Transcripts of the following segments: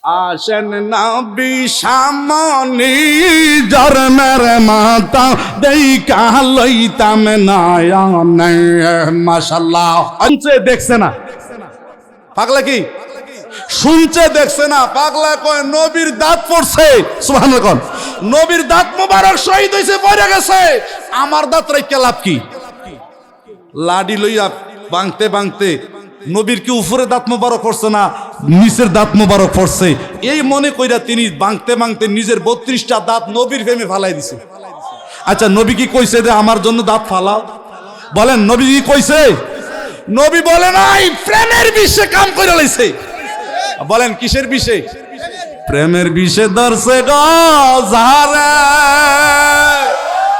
আসেন নবী সামনি জরমের মাতা দেইকা লইতাম নয়নে মাশাআল্লাহ। শুনছে দেখছে না পাগলা, কি শুনছে দেখছে না পাগলা। কয় নবীর দাঁত পড়ছে, সুবহানাল্লাহ। নবীর দাঁত মোবারক শহীদ হইছে, পড়ে গেছে, আমার দাঁত রাইখা লাভ কি? লাডি লইয়া বাংতে বাংতে নবীর কি উপরে দাঁত মোবারক পড়ছে না নিচের দাঁত মোবারক পড়ছে, এই মনে কইরা তিনি বাংতে বাংতে নিজের 32টা দাঁত নবীর ফেমে ফালাই দিছে। আচ্ছা, নবী কি কইছে যে আমার জন্য দাঁত ফালাও? বলেন নবী কি কইছে? নবী বলে নাই, প্রেমের বিষে কাম করে লাইছে। বলেন কিসের বিষে? প্রেমের বিষে ধরছে গো যারে,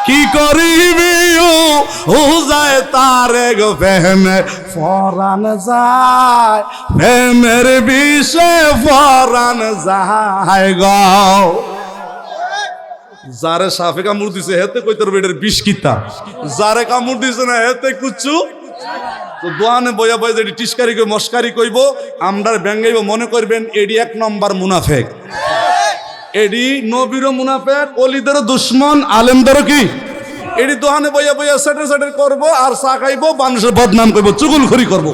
কি করিবি ও যায় তারে গো প্রেমে ফরান যায়, প্রেমের বিষে ফরান যায় গো। যারে সাফে কামড় দিছে হেতে কইতে বেডের বিষ কিতা, যারে কামড় দিছে না হেতে কুচ্ছু। তো দোয়ানে বয়া বয়া যেটি টিস্কারি কই মস্কারি কইব, আমরার ব্যাঙ্গাইব, মনে করবেন এডি 1 নম্বর মুনাফেক। এডি নবীরও মুনাফেক, অলিদেরও দুশ্মন, আলেমদেরও কি। এডি দোহানে বইয়া বইয়া সেটের সেটের করবো আর চা খাইবো, মানুষের বদনাম করবো, চুগলখড়ি করবো।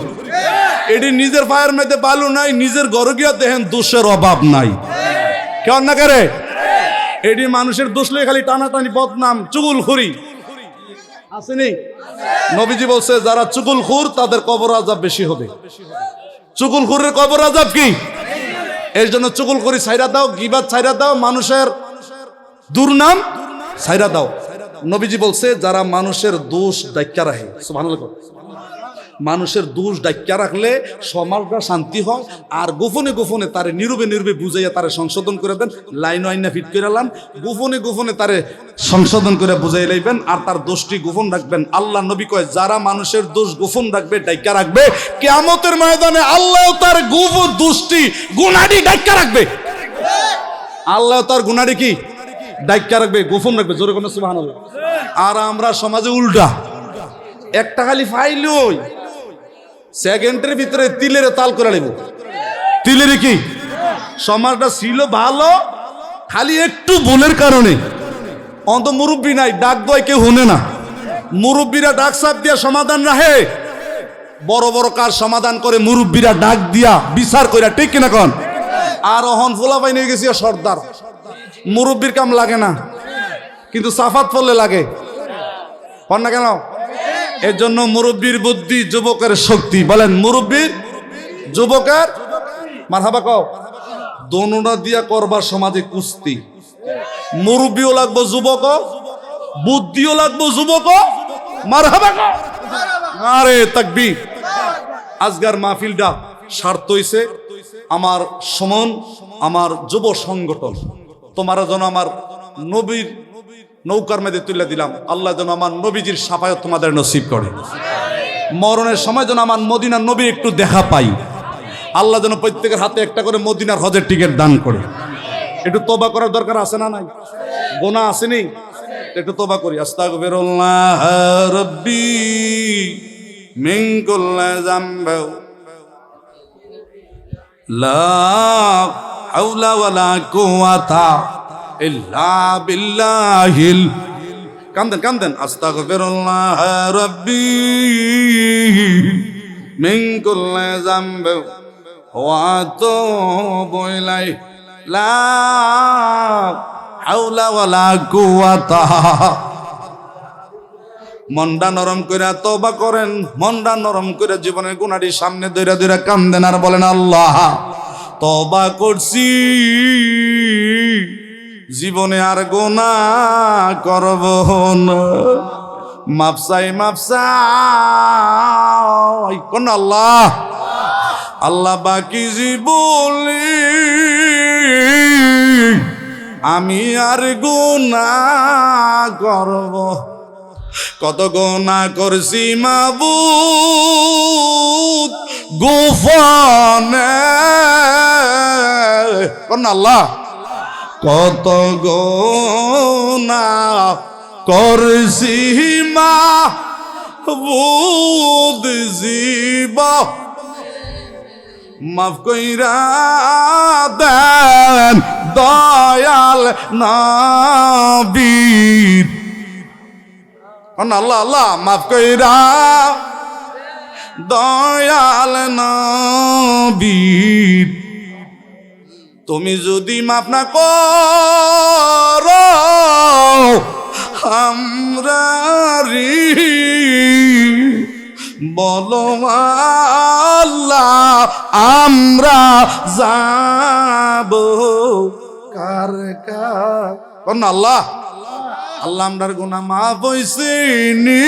এডি নিজের পায়ের মধ্যে বালু নাই, নিজের ঘরে গিয়া দেখেন দোষের অভাব নাই। কেমন না করে? এডি মানুষের দোষ লই খালি টানাটানি, বদনাম, চুগলখড়ি আসেনি। নবীজি বলছে যারা চুগলখোর তাদের কবর আযাব বেশি হবে। চুগলখোরের কবর আযাব কি? এর জন্য চুগলখড়ি ছাইরা দাও, গীবাত ছাইরা দাও, মানুষের দুর্নাম ছাইরা দাও। নবীজি বলছে যারা মানুষের দোষ ডাক্কা রাখে, সুবহানাল্লাহ, মানুষের দোষ ডাক্কা রাখলে সমাজটা শান্তি হয়। আর গোপনে গোপনে তারে নীরবে নীরবে বুঝাইয়া তারে সংশোধন করে দেন, লাইন আইনা ফিট করে লান, গোপনে গোপনে তারে সংশোধন করে বুঝাই লাইবেন, আর তার দোষটি গোপন রাখবেন। আল্লাহ নবী কয় যারা মানুষের দোষ গোপন রাখবে, ডাক্কা রাখবে, কিয়ামতের ময়দানে আল্লাহ তার গোপন দোষটি গুনাহটি ডাক্কা রাখবে। আল্লাহ তার গুনাহটি কি ডাক্কা রাখবে, গোপন রাখবে। জোরে কোন সুবহানাল্লাহ। আর আমরা সমাজে উল্টা, একটা খালি ফাইলই সেকেন্ডের ভিতরে তিলের তাল করে নেব। তিলের কি সমাজটা ছিল ভালো, খালি একটু ভুলের কারণে অন্ত মুরব্বী নাই, ডাক দয় কেউ শুনে না। মুরব্বীরা ডাক সাপ দিয়া সমাধান রাখে, বড় বড় কাজ সমাধান করে মুরব্বীরা ডাক দিয়া বিচার কইরা, ঠিক কিনা কন? আর অহন ফোলা পাই নিয়ে গেছি সর্দার, মুরব্বীর কাম লাগে না, কিন্তু সাফাত পড়লে লাগে। কন না কেন? এর জন্য মুরব্বীর বুদ্ধি, যুবকের শক্তি। বলেন মুরব্বীর, যুবকের মারহাবা কও। দোনোটা দিয়া করবার সমাজে কুস্তি। মুরব্বীও লাগবো যুবক, বুদ্ধিও লাগবো যুবক, মারহাবা কও। আরে তাকবীর। আজকের মাহফিলটা স্বার্থ হইছে আমার সমন, আমার যুব সংগঠন। তোমার যেন আমার নবীর নৌকার মধ্যে তুলে দিলাম, আল্লাহ যেন আমার নবীজির শাফায়াত তোমাদের নসিব করে। মরণের সময় যেন আমার মদিনার নবী একটু দেখা পাই, আল্লাহ যেন প্রত্যেকের হাতে একটা করে মদিনার হজের টিকিট দান করে। একটু তওবা করার দরকার আছে না নাই? গুনাহ আসেনি? একটু তওবা করি। আস্তাগফিরুল্লাহ রাব্বি মিন কুল্লি যামবি লা হাওলা ওয়ালা কুওয়াতা ইল্লা বিল্লাহিল। কান্দেন কান্দেন। আস্তাগফিরুল্লাহ রাব্বি মিন কুল্লি যামবি ওয়া আতুবু ইলাইহি লা হাওলা ওয়ালা কুওয়াতা। মনটা নরম করে তওবা করেন, মনটা নরম করে জীবনের গুনাহটি সামনে ধইরা ধইরা কান্দেন আর বলেন আল্লাহ তওবা করছি, জীবনে আর গুনাহ করব না, মাফসাই মাফসাই কোন আল্লাহ। আল্লাহ বাকি জীবনে আমি আর গুনাহ করব। কত গুনাহ করছি মাবুদ গোপনে, কোন আল্লাহ। কত গুনাহ করছি মাবুদ জীবন মাফ কইরা দেন দয়াল নবীর। আল্লাহ আল্লাহ মাফ কইরা দয়াল নবীর। তুমি যদি মাফ না করো আমরা বলো আল্লাহ আমরা যাব কার কার। আল্লাহ আল্লাহ আমরার গুনাহ মাফ হইছে নি,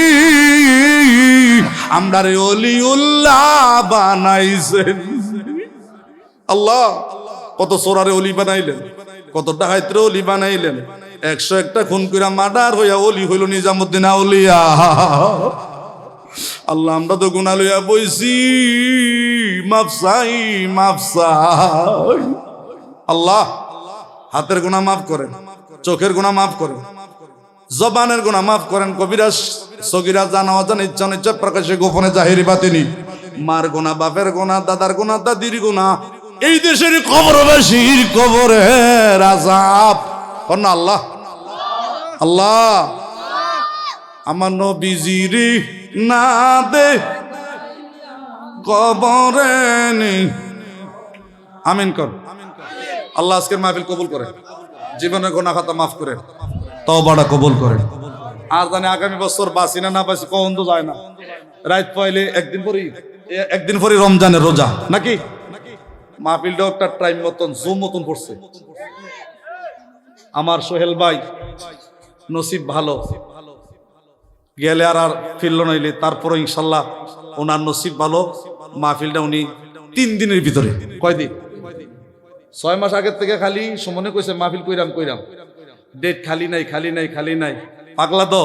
আমরার ওলিউল্লাহ বানাইছেন। আল্লাহ কত সোরারে ওলি বানাইলেন, কত ডাকাইতরে ওলি বানাইলেন, 101টা খুন কইরা মার্ডার হইয়া ওলি হইল নিজামুদ্দিন আউলিয়া। আল্লাহ আমরা তো গুনাহ লইয়া বইছি, মাফ চাই মাফ চাই। আল্লাহ হাতের গুনাহ মাফ করেন, চোখের গুনাহ মাফ করেন, জবানের গুনাহ মাফ করেন, কবিরা সগীরা জানা অজানা ইচ্ছা অনিচ্ছা প্রকাশে গোপনে জাহিরি বাতিনি, মার গুনাহ, বাপের গুনাহ, দাদার গুনাহ, দাদির গুনাহ, এই দেশের কবরবাসীর কবরের আযাব। আল্লাহ আল্লাহ আমার নবীজির না দে কবরে নেই। আমিন কর। আল্লাহ আজকের মাহফিল কবুল করে, জীবনের গুনাহ খাতা মাফ করে, তওবাটা কবুল করে। আর জানি আগামী বছর বাঁচি না না বাঁচি কখন তো যায় না। রাত পাইলে একদিন পরে রমজানের রোজা নাকি মাহফিলটাও একটা টাইম মতন জুম মতন পড়ছে। আমার সোহেল ভাই নসিব ভালো, গেলে আর ফিরল নইলে তারপরে ইনশাল্লাহ ওনার নসিব ভালো, মাহফিলটা উনি 3 দিনের ভিতরে, কয়দিন 6 মাস আগের থেকে খালি সমনে কইছে মাহফিল কইরাম ডেট খালি নাই খালি নাই খালি নাই। পাগলা তো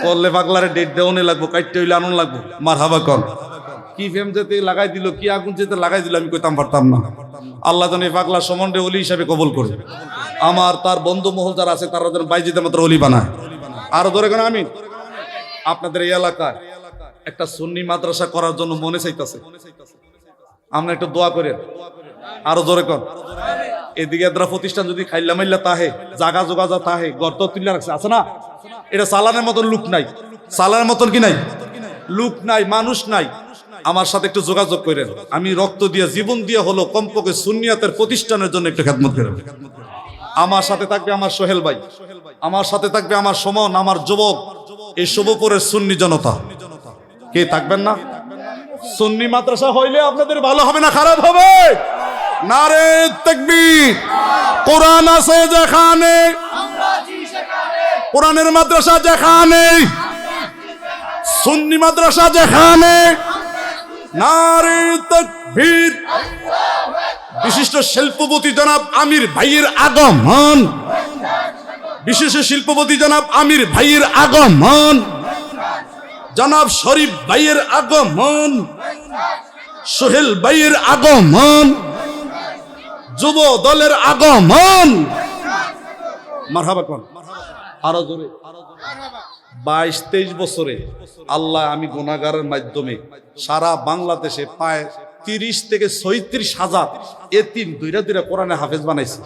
করলে পাগলারে ডেট দেওয়ানি লাগবো, কাটতে হইলে আনন্দ লাগবো। মারহাবা কর। কি ফেম যেতে লাগাই দিল, কি আগুন যেতে লাগাই দিল আমি কইতাম পারতাম না। আল্লাহ যেন এই পাগলা সমন্ডে ওলি হিসাবে কবুল করে, আমার তার বন্ধু মহল যারা আছে তারা যেন বাইজিতে মাত্র ওলি বানায়। আরো ধরে কেন আমি আপনাদের এই এলাকায় একটা সুন্নি মাদ্রাসা করার জন্য মনে চাইতেছে, আমরা একটু দোয়া করেন। আরো জোরে কর। এদিকে এদরা প্রতিষ্ঠান যদি খাইলা মাইল্লা তাহে, জাগা যোগাযা তাহে, গর্ত তুলে রাখছে, আছে না? এটা চালানের মতন লুক নাই, চালানের মতন কি নাই, লুক নাই, মানুষ নাই। আমার সাথে একটু যোগাযোগ করেন, আমি রক্ত দিয়ে জীবন দিয়ে হলো কমপক্ষে সুন্নিয়াতের প্রতিষ্ঠানের জন্য একটু খেদমত করেন। আমার সাথে থাকবে আমার সোহেল ভাই, আমার সাথে থাকবে আমার সমন, আমার যুবক, এই শুভপুরের সুন্নি জনতা। কে থাকবেন না? সুন্নি মাদ্রাসা হইলে আপনাদের ভালো হবে না খারাপ হবে? নারে তাকবীর। কোরআন আছে যেখানে, কোরআনের মাদ্রাসা যেখানে, সুন্নি মাদ্রাসা যেখানে, নারে তাকবীর। বিশিষ্ট শিল্পপতি জনাব আমির ভাইয়ের আগমন, বিশিষ্ট শিল্পপতি জনাব আমির ভাইয়ের আগমন, জনাব শরীফ ভাইয়ের আগমন, সোহেল ভাইয়ের আগমন, যুব দলের আগমন। মারহাবা কোন। আরো জোরে। 22-23 বছরে আল্লাহ আমি গুনাহগারের মাধ্যমে সারা বাংলাদেশে প্রায় 30 থেকে 36 হাজার এতিম দুইরা কোরআনে হাফেজ বানাইছে।